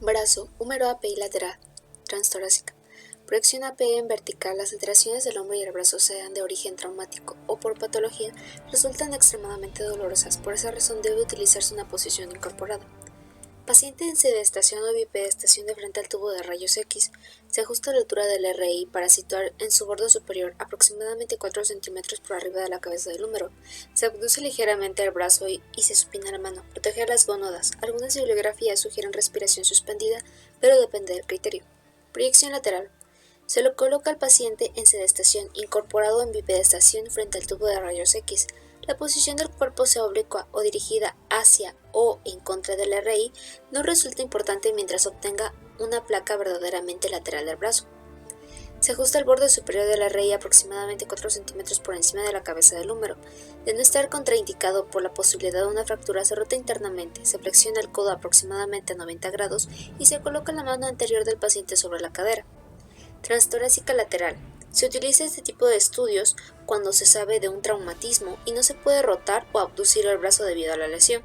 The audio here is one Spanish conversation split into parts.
Brazo, húmero API lateral, transtorácica. Proyección API en vertical. Las alteraciones del hombro y el brazo, sean de origen traumático o por patología, resultan extremadamente dolorosas. Por esa razón debe utilizarse una posición incorporada. Paciente en sedestación o bipedestación de frente al tubo de rayos X. Se ajusta a la altura del RI para situar en su borde superior aproximadamente 4 centímetros por arriba de la cabeza del húmero. Se abduce ligeramente el brazo y se supina la mano. Proteger las gónadas. Algunas bibliografías sugieren respiración suspendida, pero depende del criterio. Proyección lateral. Se lo coloca al paciente en sedestación, incorporado en bipedestación frente al tubo de rayos X. La posición del cuerpo, sea oblicua o dirigida hacia o en contra del RI, no resulta importante mientras obtenga una placa verdaderamente lateral del brazo. Se ajusta el borde superior del RI aproximadamente 4 centímetros por encima de la cabeza del húmero. De no estar contraindicado por la posibilidad de una fractura, se rota internamente, se flexiona el codo aproximadamente a 90 grados y se coloca la mano anterior del paciente sobre la cadera. Transtorácica lateral. Se utiliza este tipo de estudios cuando se sabe de un traumatismo y no se puede rotar o abducir el brazo debido a la lesión.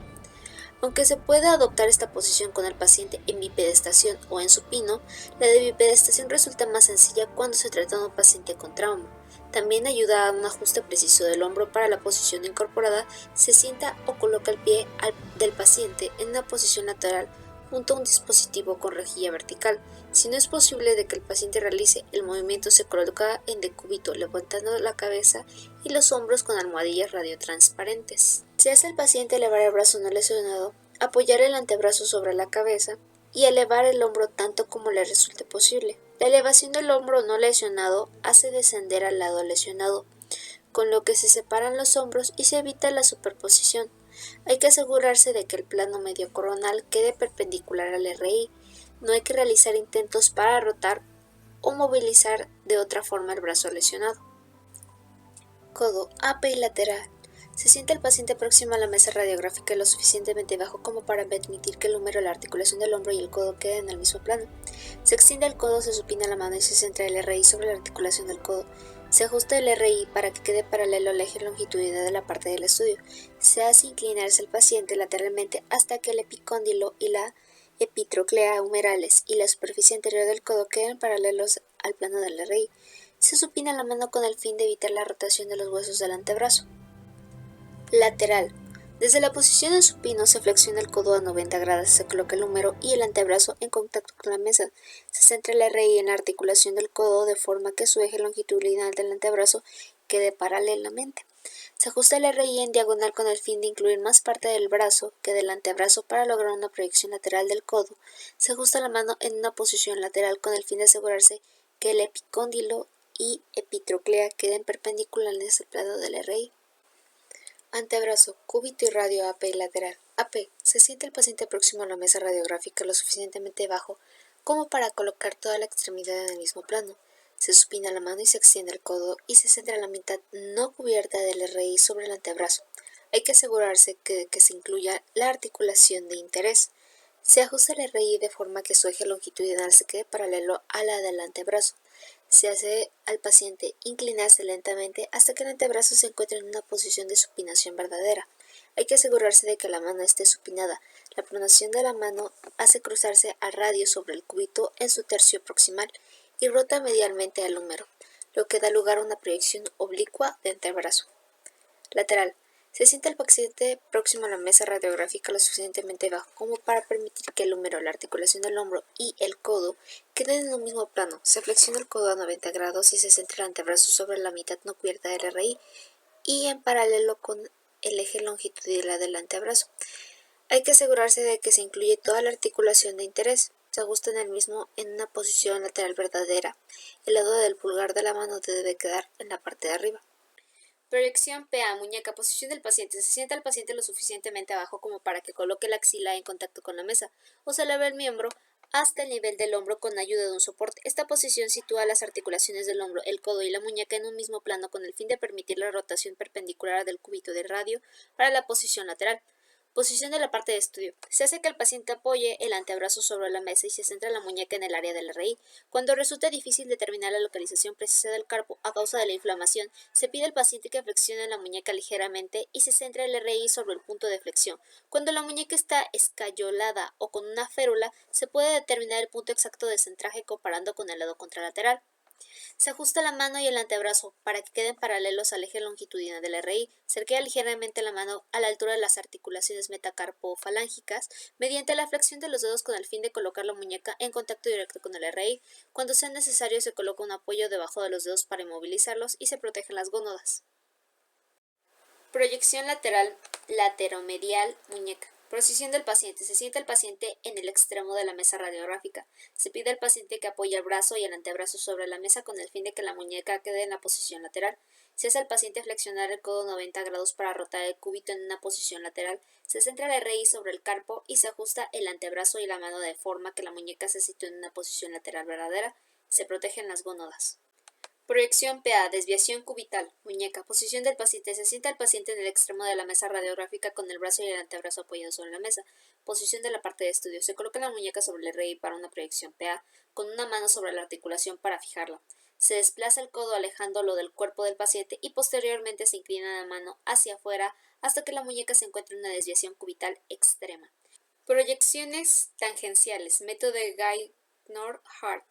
Aunque se puede adoptar esta posición con el paciente en bipedestación o en supino, la de bipedestación resulta más sencilla cuando se trata de un paciente con trauma. También ayuda a un ajuste preciso del hombro. Para la posición incorporada, se sienta o coloca el pie del paciente en una posición lateral junto a un dispositivo con rejilla vertical. Si no es posible de que el paciente realice el movimiento, se coloca en decúbito, levantando la cabeza y los hombros con almohadillas radiotransparentes. Se hace al paciente elevar el brazo no lesionado, apoyar el antebrazo sobre la cabeza y elevar el hombro tanto como le resulte posible. La elevación del hombro no lesionado hace descender al lado lesionado, con lo que se separan los hombros y se evita la superposición. Hay que asegurarse de que el plano medio coronal quede perpendicular al RI. No hay que realizar intentos para rotar o movilizar de otra forma el brazo lesionado. Codo API lateral. Se sienta el paciente próximo a la mesa radiográfica lo suficientemente bajo como para permitir que el húmero, la articulación del hombro y el codo queden en el mismo plano. Se extiende el codo, se supina la mano y se centra el RI sobre la articulación del codo. Se ajusta el RI para que quede paralelo al eje longitudinal de la parte del estudio. Se hace inclinarse el paciente lateralmente hasta que el epicóndilo y la epitroclea humerales y la superficie anterior del codo queden paralelos al plano del RI. Se supina la mano con el fin de evitar la rotación de los huesos del antebrazo. Lateral. Desde la posición en supino se flexiona el codo a 90 grados, se coloca el húmero y el antebrazo en contacto con la mesa. Se centra el RI en la articulación del codo de forma que su eje longitudinal del antebrazo quede paralelamente. Se ajusta el RI en diagonal con el fin de incluir más parte del brazo que del antebrazo para lograr una proyección lateral del codo. Se ajusta la mano en una posición lateral con el fin de asegurarse que el epicóndilo y epitroclea queden perpendiculares al plano del RI. Antebrazo, cúbito y radio API lateral. AP. Se siente el paciente próximo a la mesa radiográfica lo suficientemente bajo como para colocar toda la extremidad en el mismo plano. Se supina la mano y se extiende el codo y se centra la mitad no cubierta del RI sobre el antebrazo. Hay que asegurarse que se incluya la articulación de interés. Se ajusta el RI de forma que su eje longitudinal se quede paralelo a la del antebrazo. Se hace al paciente inclinarse lentamente hasta que el antebrazo se encuentre en una posición de supinación verdadera. Hay que asegurarse de que la mano esté supinada. La pronación de la mano hace cruzarse a radio sobre el cúbito en su tercio proximal y rota medialmente al húmero, lo que da lugar a una proyección oblicua de antebrazo. Lateral. Se sienta el paciente próximo a la mesa radiográfica lo suficientemente bajo como para permitir que el húmero, la articulación del hombro y el codo queden en un mismo plano. Se flexiona el codo a 90 grados y se centra el antebrazo sobre la mitad no cubierta del RI y en paralelo con el eje longitudinal del antebrazo. Hay que asegurarse de que se incluye toda la articulación de interés. Se ajusta en el mismo en una posición lateral verdadera. El lado del pulgar de la mano debe quedar en la parte de arriba. Proyección PA, muñeca. Posición del paciente. Se sienta el paciente lo suficientemente abajo como para que coloque la axila en contacto con la mesa, o se eleva el miembro hasta el nivel del hombro con ayuda de un soporte. Esta posición sitúa las articulaciones del hombro, el codo y la muñeca en un mismo plano con el fin de permitir la rotación perpendicular del cúbito de radio para la posición lateral. Posición de la parte de estudio. Se hace que el paciente apoye el antebrazo sobre la mesa y se centra la muñeca en el área del RI. Cuando resulta difícil determinar la localización precisa del carpo a causa de la inflamación, se pide al paciente que flexione la muñeca ligeramente y se centre el RI sobre el punto de flexión. Cuando la muñeca está escayolada o con una férula, se puede determinar el punto exacto de centraje comparando con el lado contralateral. Se ajusta la mano y el antebrazo para que queden paralelos al eje longitudinal del RI. Se arquea ligeramente la mano a la altura de las articulaciones metacarpofalángicas mediante la flexión de los dedos con el fin de colocar la muñeca en contacto directo con el RI. Cuando sea necesario, se coloca un apoyo debajo de los dedos para inmovilizarlos y se protegen las gónadas. Proyección lateral, lateromedial, muñeca. Posición del paciente. Se sienta el paciente en el extremo de la mesa radiográfica. Se pide al paciente que apoye el brazo y el antebrazo sobre la mesa con el fin de que la muñeca quede en la posición lateral. Se hace al paciente flexionar el codo 90 grados para rotar el cúbito en una posición lateral. Se centra el RI sobre el carpo y se ajusta el antebrazo y la mano de forma que la muñeca se sitúe en una posición lateral verdadera. Se protegen las gónadas. Proyección PA, desviación cubital, muñeca, posición del paciente. Se sienta el paciente en el extremo de la mesa radiográfica con el brazo y el antebrazo apoyados sobre la mesa. Posición de la parte de estudio. Se coloca la muñeca sobre el RI para una proyección PA, con una mano sobre la articulación para fijarla. Se desplaza el codo alejándolo del cuerpo del paciente y posteriormente se inclina la mano hacia afuera hasta que la muñeca se encuentre en una desviación cubital extrema. Proyecciones tangenciales, método de Gagnor-Hart.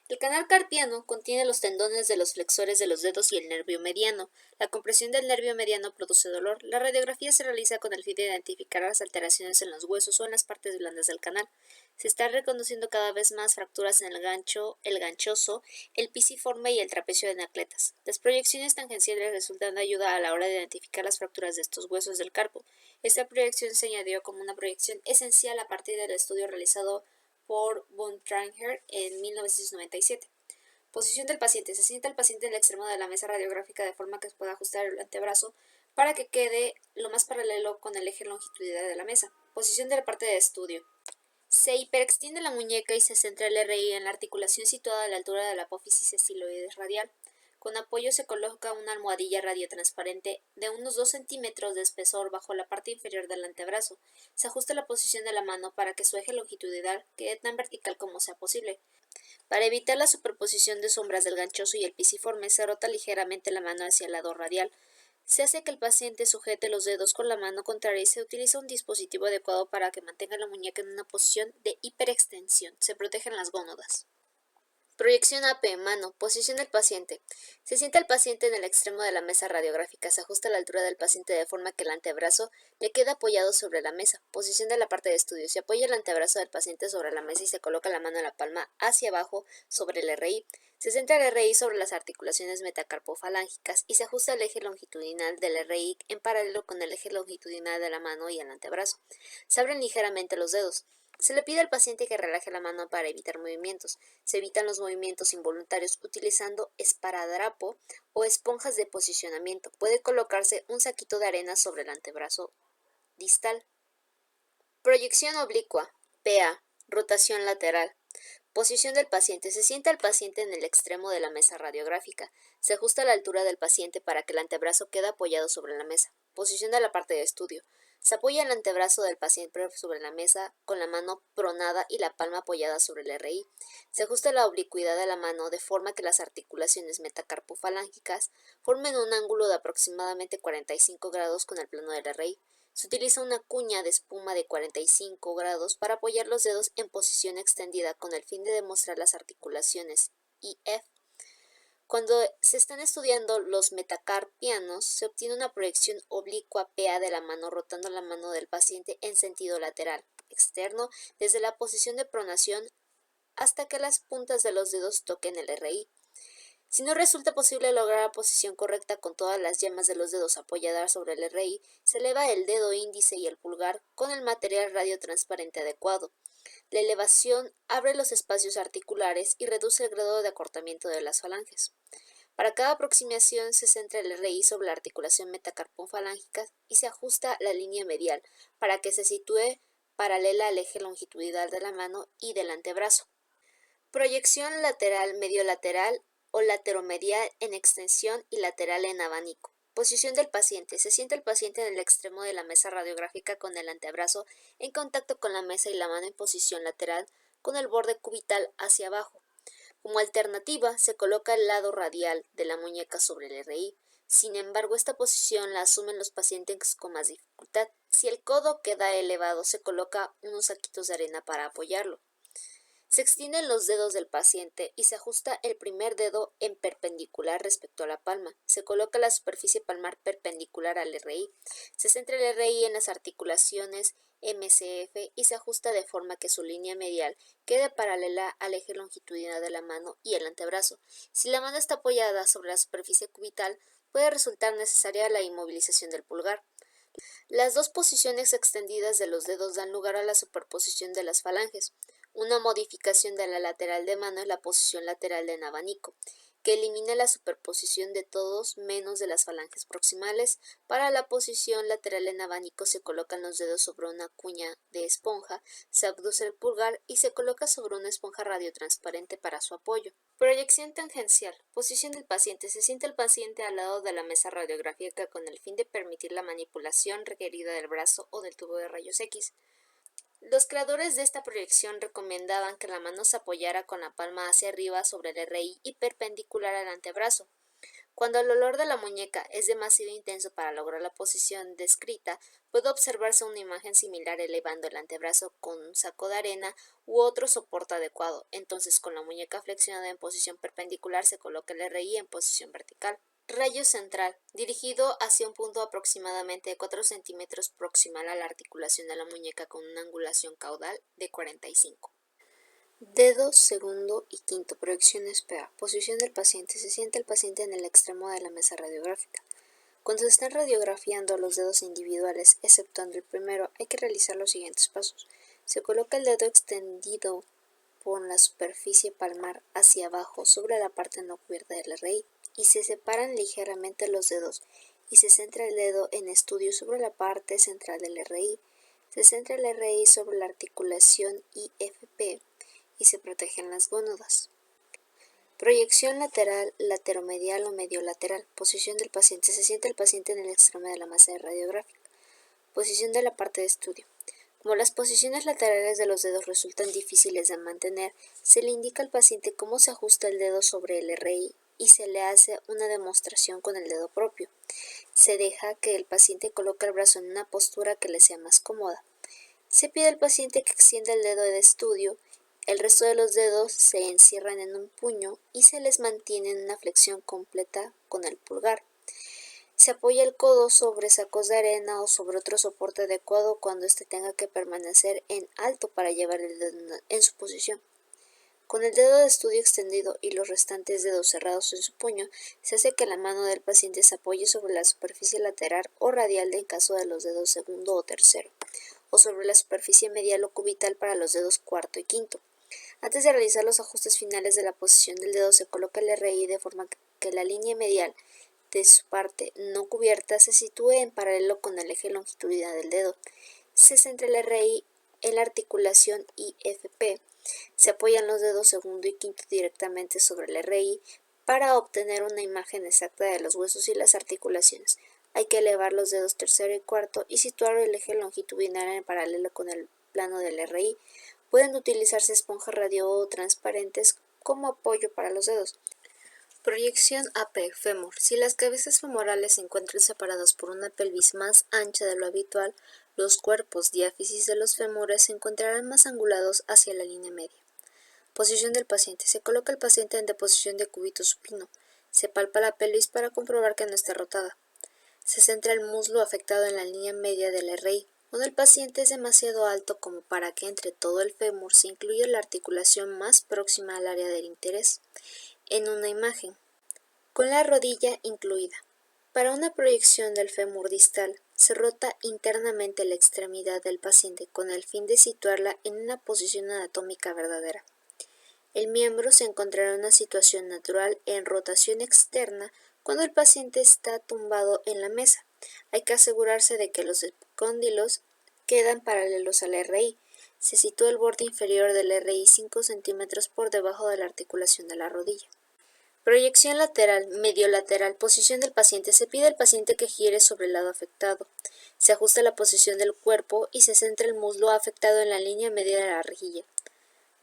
El canal carpiano contiene los tendones de los flexores de los dedos y el nervio mediano. La compresión del nervio mediano produce dolor. La radiografía se realiza con el fin de identificar las alteraciones en los huesos o en las partes blandas del canal. Se están reconociendo cada vez más fracturas en el gancho, el ganchoso, el pisiforme y el trapecio de Anacletas. Las proyecciones tangenciales resultan de ayuda a la hora de identificar las fracturas de estos huesos del carpo. Esta proyección se añadió como una proyección esencial a partir del estudio realizado por von Tranger en 1997. Posición del paciente. Se sienta el paciente en el extremo de la mesa radiográfica de forma que se pueda ajustar el antebrazo para que quede lo más paralelo con el eje longitudinal de la mesa. Posición de la parte de estudio. Se hiperextiende la muñeca y se centra el RI en la articulación situada a la altura de la apófisis estiloides radial. Con apoyo se coloca una almohadilla radiotransparente de unos 2 centímetros de espesor bajo la parte inferior del antebrazo. Se ajusta la posición de la mano para que su eje longitudinal quede tan vertical como sea posible. Para evitar la superposición de sombras del ganchoso y el pisiforme, se rota ligeramente la mano hacia el lado radial. Se hace que el paciente sujete los dedos con la mano contraria y se utiliza un dispositivo adecuado para que mantenga la muñeca en una posición de hiperextensión. Se protegen las gónadas. Proyección AP, mano, posición del paciente. Se sienta el paciente en el extremo de la mesa radiográfica, se ajusta a la altura del paciente de forma que el antebrazo le queda apoyado sobre la mesa. Posición de la parte de estudio. Se apoya el antebrazo del paciente sobre la mesa y se coloca la mano en la palma hacia abajo sobre el RI. Se centra el RI sobre las articulaciones metacarpofalángicas y se ajusta el eje longitudinal del RI en paralelo con el eje longitudinal de la mano y el antebrazo. Se abren ligeramente los dedos. Se le pide al paciente que relaje la mano para evitar movimientos. Se evitan los movimientos involuntarios utilizando esparadrapo o esponjas de posicionamiento. Puede colocarse un saquito de arena sobre el antebrazo distal. Proyección oblicua, PA, rotación lateral. Posición del paciente. Se sienta el paciente en el extremo de la mesa radiográfica. Se ajusta la altura del paciente para que el antebrazo quede apoyado sobre la mesa. Posición de la parte de estudio. Se apoya el antebrazo del paciente sobre la mesa con la mano pronada y la palma apoyada sobre el RI. Se ajusta la oblicuidad de la mano de forma que las articulaciones metacarpofalángicas formen un ángulo de aproximadamente 45 grados con el plano del RI. Se utiliza una cuña de espuma de 45 grados para apoyar los dedos en posición extendida con el fin de demostrar las articulaciones IF. Cuando se están estudiando los metacarpianos, se obtiene una proyección oblicua PA de la mano rotando la mano del paciente en sentido lateral, externo, desde la posición de pronación hasta que las puntas de los dedos toquen el RI. Si no resulta posible lograr la posición correcta con todas las yemas de los dedos apoyadas sobre el RI, se eleva el dedo índice y el pulgar con el material radiotransparente adecuado. La elevación abre los espacios articulares y reduce el grado de acortamiento de las falanges. Para cada aproximación se centra el RI sobre la articulación metacarpofalángica y se ajusta la línea medial para que se sitúe paralela al eje longitudinal de la mano y del antebrazo. Proyección lateral mediolateral o lateromedial en extensión y lateral en abanico. Posición del paciente. Se sienta el paciente en el extremo de la mesa radiográfica con el antebrazo en contacto con la mesa y la mano en posición lateral con el borde cubital hacia abajo. Como alternativa, se coloca el lado radial de la muñeca sobre el RI. Sin embargo, esta posición la asumen los pacientes con más dificultad. Si el codo queda elevado, se coloca unos saquitos de arena para apoyarlo. Se extienden los dedos del paciente y se ajusta el primer dedo en perpendicular respecto a la palma. Se coloca la superficie palmar perpendicular al RI. Se centra el RI en las articulaciones MCF y se ajusta de forma que su línea medial quede paralela al eje longitudinal de la mano y el antebrazo. Si la mano está apoyada sobre la superficie cubital, puede resultar necesaria la inmovilización del pulgar. Las dos posiciones extendidas de los dedos dan lugar a la superposición de las falanges. Una modificación de la lateral de mano es la posición lateral en abanico, que elimina la superposición de todos menos de las falanges proximales. Para la posición lateral en abanico se colocan los dedos sobre una cuña de esponja, se abduce el pulgar y se coloca sobre una esponja radiotransparente para su apoyo. Proyección tangencial. Posición del paciente. Se sienta el paciente al lado de la mesa radiográfica con el fin de permitir la manipulación requerida del brazo o del tubo de rayos X. Los creadores de esta proyección recomendaban que la mano se apoyara con la palma hacia arriba sobre el RI y perpendicular al antebrazo. Cuando el olor de la muñeca es demasiado intenso para lograr la posición descrita, puede observarse una imagen similar elevando el antebrazo con un saco de arena u otro soporte adecuado. Entonces, con la muñeca flexionada en posición perpendicular, se coloca el RI en posición vertical. Rayo central, dirigido hacia un punto aproximadamente de 4 centímetros proximal a la articulación de la muñeca con una angulación caudal de 45. Dedos segundo y quinto, proyecciones PA. Posición del paciente. Se sienta el paciente en el extremo de la mesa radiográfica. Cuando se están radiografiando los dedos individuales, exceptuando el primero, hay que realizar los siguientes pasos. Se coloca el dedo extendido por la superficie palmar hacia abajo sobre la parte no cubierta del RI y se separan ligeramente los dedos y se centra el dedo en estudio sobre la parte central del RI. Se centra el RI sobre la articulación IFP y se protegen las gónadas. Proyección lateral, lateromedial o mediolateral. Posición del paciente. Se sienta el paciente en el extremo de la masa radiográfica. Posición de la parte de estudio. Como las posiciones laterales de los dedos resultan difíciles de mantener, se le indica al paciente cómo se ajusta el dedo sobre el RI y se le hace una demostración con el dedo propio. Se deja que el paciente coloque el brazo en una postura que le sea más cómoda. Se pide al paciente que extienda el dedo de estudio. El resto de los dedos se encierran en un puño y se les mantiene en una flexión completa con el pulgar. Se apoya el codo sobre sacos de arena o sobre otro soporte adecuado cuando éste tenga que permanecer en alto para llevar el dedo en su posición. Con el dedo de estudio extendido y los restantes dedos cerrados en su puño, se hace que la mano del paciente se apoye sobre la superficie lateral o radial en caso de los dedos segundo o tercero, o sobre la superficie medial o cubital para los dedos cuarto y quinto. Antes de realizar los ajustes finales de la posición del dedo, se coloca el RI de forma que la línea medial de su parte no cubierta se sitúe en paralelo con el eje longitudinal del dedo. Se centra el RI en la articulación IFP. Se apoyan los dedos segundo y quinto directamente sobre el RI para obtener una imagen exacta de los huesos y las articulaciones. Hay que elevar los dedos tercero y cuarto y situar el eje longitudinal en paralelo con el plano del RI. Pueden utilizarse esponjas radiotransparentes como apoyo para los dedos. Proyección AP, fémur. Si las cabezas femorales se encuentran separadas por una pelvis más ancha de lo habitual, los cuerpos diáfisis de los fémures se encontrarán más angulados hacia la línea media. Posición del paciente. Se coloca el paciente en deposición de cúbito supino. Se palpa la pelvis para comprobar que no esté rotada. Se centra el muslo afectado en la línea media del RI. Cuando el paciente es demasiado alto como para que entre todo el fémur, se incluye la articulación más próxima al área del interés en una imagen, con la rodilla incluida. Para una proyección del fémur distal, se rota internamente la extremidad del paciente con el fin de situarla en una posición anatómica verdadera. El miembro se encontrará en una situación natural en rotación externa cuando el paciente está tumbado en la mesa. Hay que asegurarse de que los epicóndilos quedan paralelos al RI. Se sitúa el borde inferior del RI 5 centímetros por debajo de la articulación de la rodilla. Proyección lateral, mediolateral, posición del paciente. Se pide al paciente que gire sobre el lado afectado. Se ajusta la posición del cuerpo y se centra el muslo afectado en la línea media de la rejilla.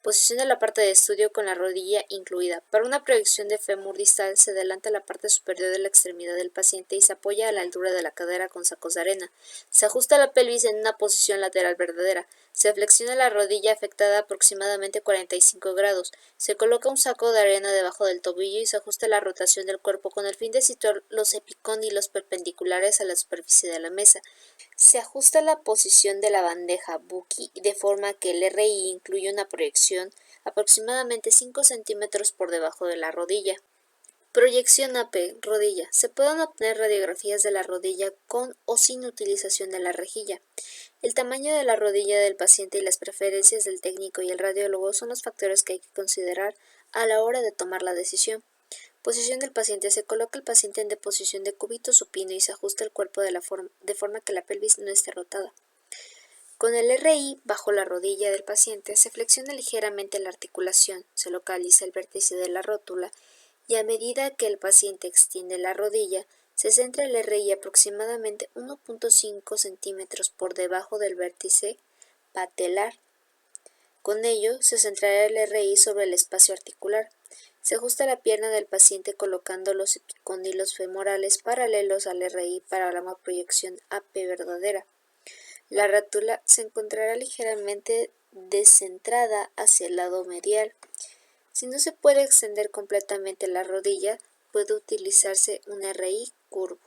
Posición de la parte de estudio con la rodilla incluida. Para una proyección de fémur distal se adelanta la parte superior de la extremidad del paciente y se apoya a la altura de la cadera con sacos de arena. Se ajusta la pelvis en una posición lateral verdadera. Se flexiona la rodilla afectada aproximadamente 45 grados. Se coloca un saco de arena debajo del tobillo y se ajusta la rotación del cuerpo con el fin de situar los epicóndilos perpendiculares a la superficie de la mesa. Se ajusta la posición de la bandeja Bucky de forma que el RI incluye una proyección aproximadamente 5 centímetros por debajo de la rodilla. Proyección AP, rodilla. Se pueden obtener radiografías de la rodilla con o sin utilización de la rejilla. El tamaño de la rodilla del paciente y las preferencias del técnico y el radiólogo son los factores que hay que considerar a la hora de tomar la decisión. Posición del paciente. Se coloca el paciente en deposición de cúbito supino y se ajusta el cuerpo de forma que la pelvis no esté rotada. Con el RI bajo la rodilla del paciente se flexiona ligeramente la articulación, se localiza el vértice de la rótula y a medida que el paciente extiende la rodilla, se centra el RI aproximadamente 1.5 centímetros por debajo del vértice patelar. Con ello, se centrará el RI sobre el espacio articular. Se ajusta la pierna del paciente colocando los epicóndilos femorales paralelos al RI para la proyección AP verdadera. La rótula se encontrará ligeramente descentrada hacia el lado medial. Si no se puede extender completamente la rodilla, puede utilizarse un RI curvo.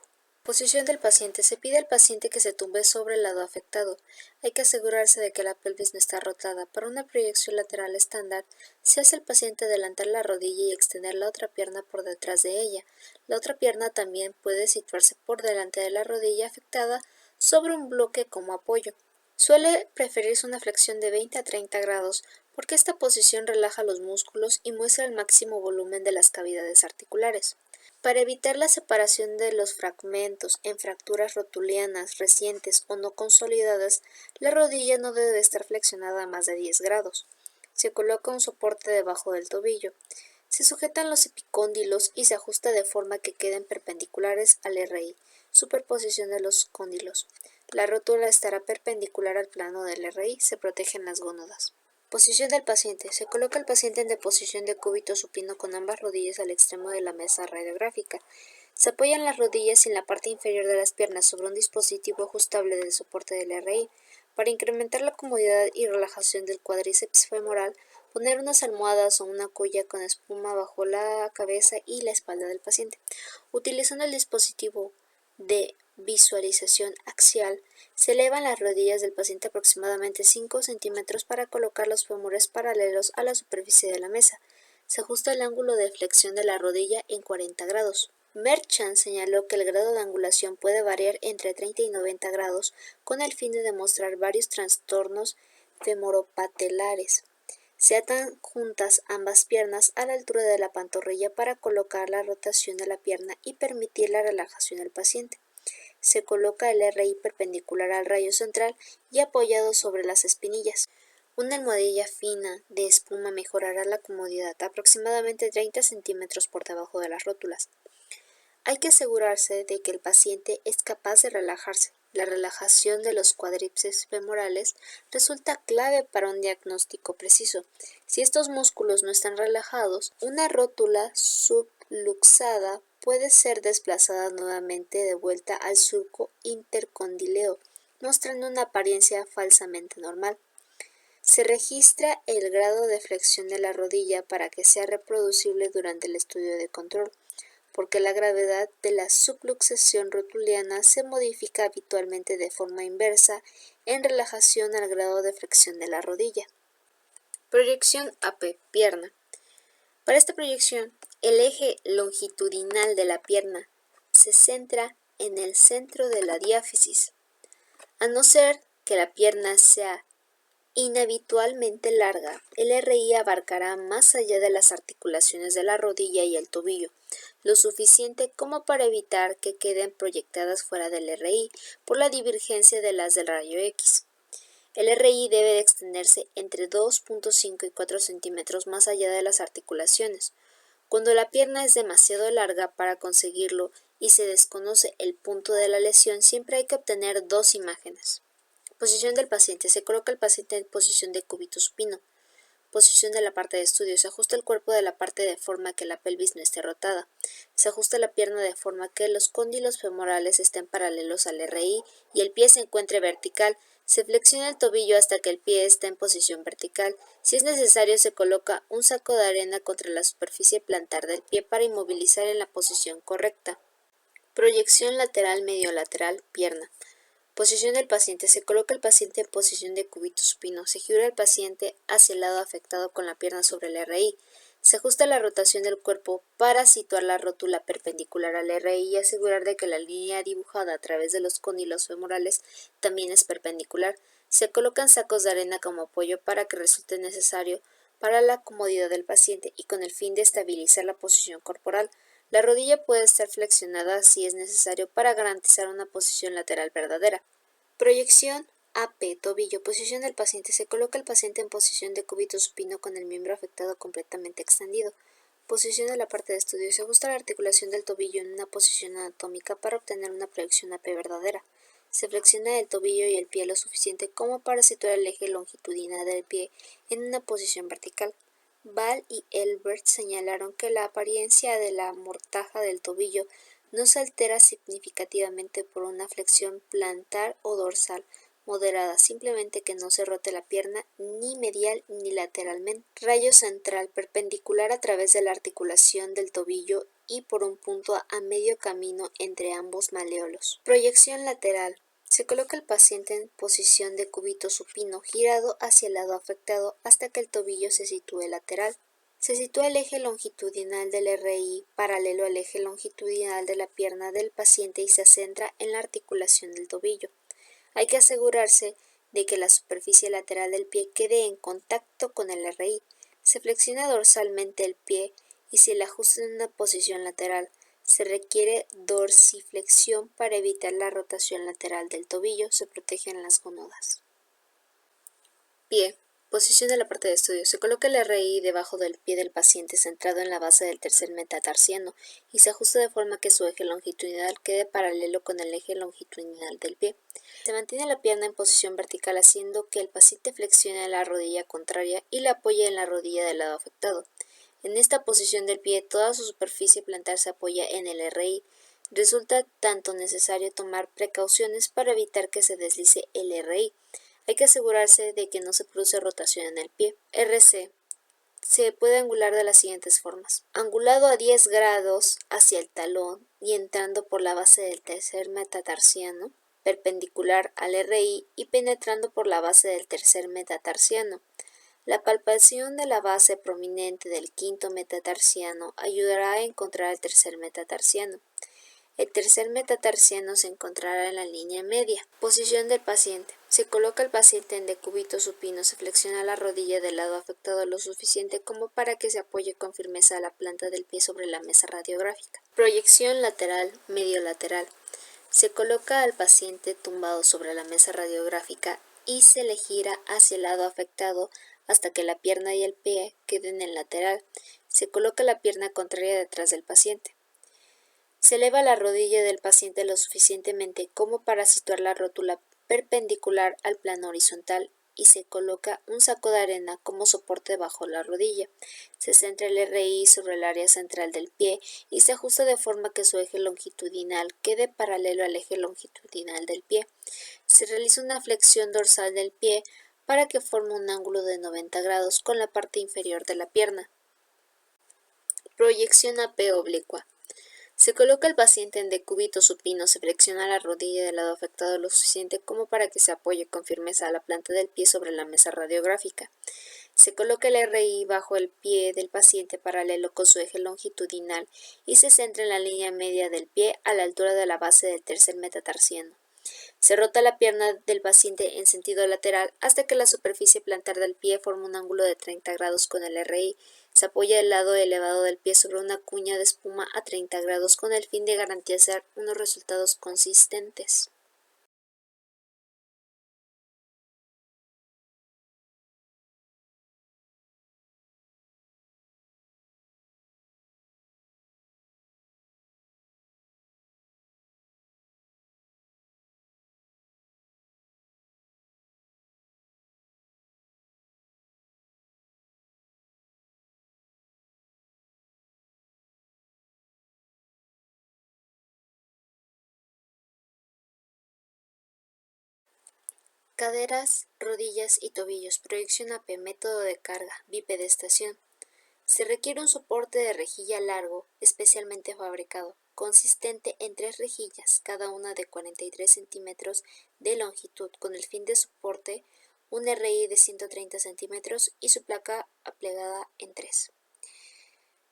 Posición del paciente. Se pide al paciente que se tumbe sobre el lado afectado. Hay que asegurarse de que la pelvis no está rotada. Para una proyección lateral estándar, se hace al paciente adelantar la rodilla y extender la otra pierna por detrás de ella. La otra pierna también puede situarse por delante de la rodilla afectada sobre un bloque como apoyo. Suele preferirse una flexión de 20 a 30 grados porque esta posición relaja los músculos y muestra el máximo volumen de las cavidades articulares. Para evitar la separación de los fragmentos en fracturas rotulianas recientes o no consolidadas, la rodilla no debe estar flexionada a más de 10 grados. Se coloca un soporte debajo del tobillo. Se sujetan los epicóndilos y se ajusta de forma que queden perpendiculares al RI. Superposición de los cóndilos. La rótula estará perpendicular al plano del RI. Se protegen las gónadas. Posición del paciente. Se coloca el paciente en deposición de cúbito supino con ambas rodillas al extremo de la mesa radiográfica. Se apoyan las rodillas en la parte inferior de las piernas sobre un dispositivo ajustable de soporte del RI. Para incrementar la comodidad y relajación del cuádriceps femoral, poner unas almohadas o una cuya con espuma bajo la cabeza y la espalda del paciente. Utilizando el dispositivo de visualización axial, se elevan las rodillas del paciente aproximadamente 5 centímetros para colocar los fémures paralelos a la superficie de la mesa. Se ajusta el ángulo de flexión de la rodilla en 40 grados. Merchant señaló que el grado de angulación puede variar entre 30 y 90 grados con el fin de demostrar varios trastornos femoropatelares. Se atan juntas ambas piernas a la altura de la pantorrilla para colocar la rotación de la pierna y permitir la relajación del paciente. Se coloca el RI perpendicular al rayo central y apoyado sobre las espinillas. Una almohadilla fina de espuma mejorará la comodidad, aproximadamente 30 centímetros por debajo de las rótulas. Hay que asegurarse de que el paciente es capaz de relajarse. La relajación de los cuádriceps femorales resulta clave para un diagnóstico preciso. Si estos músculos no están relajados, una rótula subluxada puede ser desplazada nuevamente de vuelta al surco intercondileo, mostrando una apariencia falsamente normal. Se registra el grado de flexión de la rodilla para que sea reproducible durante el estudio de control, porque la gravedad de la subluxación rotuliana se modifica habitualmente de forma inversa en relación al grado de flexión de la rodilla. Proyección AP, pierna. Para esta proyección, el eje longitudinal de la pierna se centra en el centro de la diáfisis. A no ser que la pierna sea inhabitualmente larga, el RI abarcará más allá de las articulaciones de la rodilla y el tobillo, lo suficiente como para evitar que queden proyectadas fuera del RI por la divergencia de las del rayo X. El RI debe de extenderse entre 2.5 y 4 centímetros más allá de las articulaciones. Cuando la pierna es demasiado larga para conseguirlo y se desconoce el punto de la lesión, siempre hay que obtener dos imágenes. Posición del paciente. Se coloca el paciente en posición de cúbito supino. Posición de la parte de estudio. Se ajusta el cuerpo de la parte de forma que la pelvis no esté rotada. Se ajusta la pierna de forma que los cóndilos femorales estén paralelos al RI y el pie se encuentre vertical. Se flexiona el tobillo hasta que el pie esté en posición vertical. Si es necesario, se coloca un saco de arena contra la superficie plantar del pie para inmovilizar en la posición correcta. Proyección lateral medio lateral, pierna. Posición del paciente. Se coloca el paciente en posición de cúbito supino. Se gira el paciente hacia el lado afectado con la pierna sobre el RI. Se ajusta la rotación del cuerpo para situar la rótula perpendicular al RI y asegurar de que la línea dibujada a través de los cóndilos femorales también es perpendicular. Se colocan sacos de arena como apoyo para que resulte necesario para la comodidad del paciente y con el fin de estabilizar la posición corporal. La rodilla puede estar flexionada si es necesario para garantizar una posición lateral verdadera. Proyección AP, tobillo. Posición del paciente. Se coloca el paciente en posición de cúbito supino con el miembro afectado completamente extendido. Posición de la parte de estudio. Se ajusta la articulación del tobillo en una posición anatómica para obtener una proyección AP verdadera. Se flexiona el tobillo y el pie lo suficiente como para situar el eje longitudinal del pie en una posición vertical. Ball y Elbert señalaron que la apariencia de la mortaja del tobillo no se altera significativamente por una flexión plantar o dorsal moderada, simplemente que no se rote la pierna ni medial ni lateralmente. Rayo central perpendicular a través de la articulación del tobillo y por un punto a medio camino entre ambos maleolos. Proyección lateral. Se coloca el paciente en posición de cúbito supino girado hacia el lado afectado hasta que el tobillo se sitúe lateral. Se sitúa el eje longitudinal del RI paralelo al eje longitudinal de la pierna del paciente y se centra en la articulación del tobillo. Hay que asegurarse de que la superficie lateral del pie quede en contacto con el RI. Se flexiona dorsalmente el pie y se le ajusta en una posición lateral. Se requiere dorsiflexión para evitar la rotación lateral del tobillo. Se protegen las gónadas. Pie. Posición de la parte de estudio. Se coloca el RI debajo del pie del paciente centrado en la base del tercer metatarsiano y se ajusta de forma que su eje longitudinal quede paralelo con el eje longitudinal del pie. Se mantiene la pierna en posición vertical haciendo que el paciente flexione la rodilla contraria y la apoye en la rodilla del lado afectado. En esta posición del pie, toda su superficie plantar se apoya en el RI. Resulta tanto necesario tomar precauciones para evitar que se deslice el RI. Hay que asegurarse de que no se produce rotación en el pie. RC. Se puede angular de las siguientes formas. Angulado a 10 grados hacia el talón y entrando por la base del tercer metatarsiano, perpendicular al RI y penetrando por la base del tercer metatarsiano. La palpación de la base prominente del quinto metatarsiano ayudará a encontrar el tercer metatarsiano. El tercer metatarsiano se encontrará en la línea media. Posición del paciente. Se coloca el paciente en decúbito supino, se flexiona la rodilla del lado afectado lo suficiente como para que se apoye con firmeza a la planta del pie sobre la mesa radiográfica. Proyección lateral, medio lateral. Se coloca al paciente tumbado sobre la mesa radiográfica y se le gira hacia el lado afectado hasta que la pierna y el pie queden en lateral. Se coloca la pierna contraria detrás del paciente. Se eleva la rodilla del paciente lo suficientemente como para situar la rótula perpendicular al plano horizontal y se coloca un saco de arena como soporte bajo la rodilla. Se centra el RI sobre el área central del pie y se ajusta de forma que su eje longitudinal quede paralelo al eje longitudinal del pie. Se realiza una flexión dorsal del pie para que forme un ángulo de 90 grados con la parte inferior de la pierna. Proyección AP oblicua. Se coloca el paciente en decúbito supino, se flexiona la rodilla del lado afectado lo suficiente como para que se apoye con firmeza a la planta del pie sobre la mesa radiográfica. Se coloca el RI bajo el pie del paciente paralelo con su eje longitudinal y se centra en la línea media del pie a la altura de la base del tercer metatarsiano. Se rota la pierna del paciente en sentido lateral hasta que la superficie plantar del pie forma un ángulo de 30 grados con el RI. Se apoya el lado elevado del pie sobre una cuña de espuma a 30 grados con el fin de garantizar unos resultados consistentes. Caderas, rodillas y tobillos. Proyección AP. Método de carga. Bipedestación. Se requiere un soporte de rejilla largo, especialmente fabricado, consistente en 3 rejillas, cada una de 43 centímetros de longitud, con el fin de soporte un RI de 130 centímetros y su placa aplegada en 3.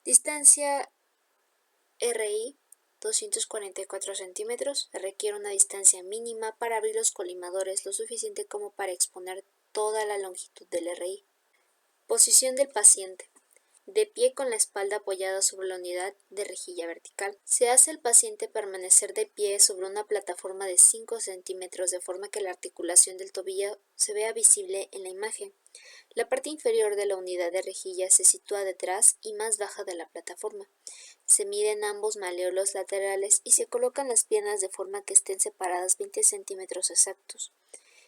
Distancia RI 244 centímetros. Requiere una distancia mínima para abrir los colimadores lo suficiente como para exponer toda la longitud del RI. Posición del paciente. De pie con la espalda apoyada sobre la unidad de rejilla vertical. Se hace al paciente permanecer de pie sobre una plataforma de 5 centímetros de forma que la articulación del tobillo se vea visible en la imagen. La parte inferior de la unidad de rejilla se sitúa detrás y más baja de la plataforma. Se miden ambos maleolos laterales y se colocan las piernas de forma que estén separadas 20 centímetros exactos.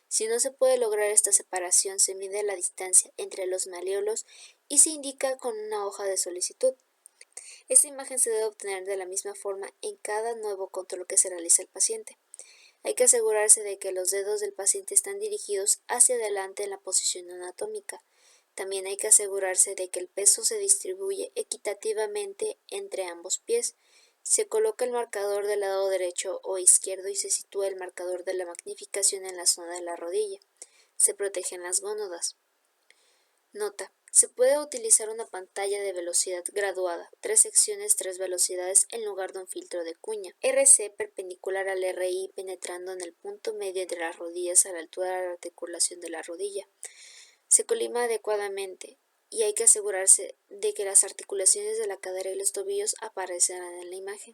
Si no se puede lograr esta separación, se mide la distancia entre los maleolos y se indica con una hoja de solicitud. Esta imagen se debe obtener de la misma forma en cada nuevo control que se realiza al paciente. Hay que asegurarse de que los dedos del paciente están dirigidos hacia adelante en la posición anatómica. También hay que asegurarse de que el peso se distribuye equitativamente entre ambos pies. Se coloca el marcador del lado derecho o izquierdo y se sitúa el marcador de la magnificación en la zona de la rodilla. Se protegen las gónadas. Nota: se puede utilizar una pantalla de velocidad graduada, 3 secciones, 3 velocidades, en lugar de un filtro de cuña. RC perpendicular al RI penetrando en el punto medio entre las rodillas a la altura de la articulación de la rodilla. Se colima adecuadamente y hay que asegurarse de que las articulaciones de la cadera y los tobillos aparecerán en la imagen.